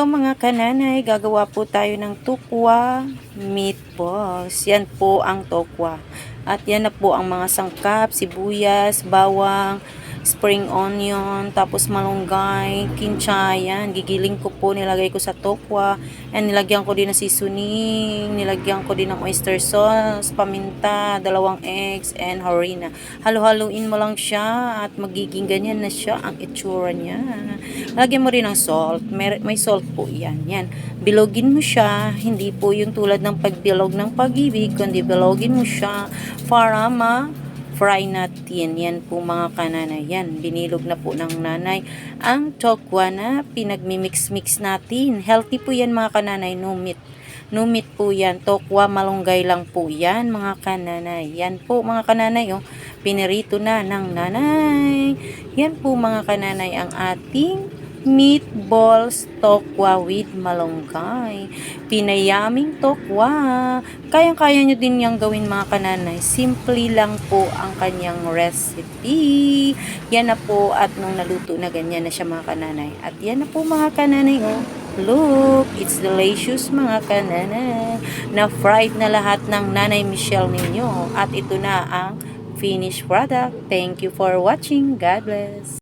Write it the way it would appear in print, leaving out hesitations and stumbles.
Hello mga kananay, gagawa po tayo ng tukwa meatballs. Yan po ang tukwa. At yan na po ang mga sangkap, sibuyas, bawang, spring onion, tapos malunggay, kinchay, yan. Gigiling ko po, nilagay ko sa tukwa. And nilagyan ko din ng seasoning, nilagyan ko din ng oyster sauce, paminta, 2 eggs, and harina. Halo-haluin mo lang siya at magiging ganyan na siya ang itsura niya. Lagyan mo rin ng salt. May salt po yan. Yan. Bilogin mo siya. Hindi po yung tulad ng pagbilog ng pag-ibig, kundi bilogin mo siya para fry natin. Yan po mga kananay. Yan. Binilog na po ng nanay ang tokwa na pinagmimix-mix natin. Healthy po yan mga kananay. No meat. No meat po yan. Tokwa malunggay lang po yan mga kananay. Yan po mga kananay. Oh. Pinirito na ng nanay. Yan po mga kananay ang ating meatballs tokwa with malunggay. Pinayaming tokwa. Kayang-kaya nyo din yung gawin mga kananay. Simple lang po ang kanyang recipe. Yan na po at nung naluto na ganyan na siya mga kananay. At yan na po mga kananay. Oh. Look, it's delicious mga kananay. Na-fried na lahat ng Nanay Michelle ninyo. At ito na ang finished product. Thank you for watching. God bless.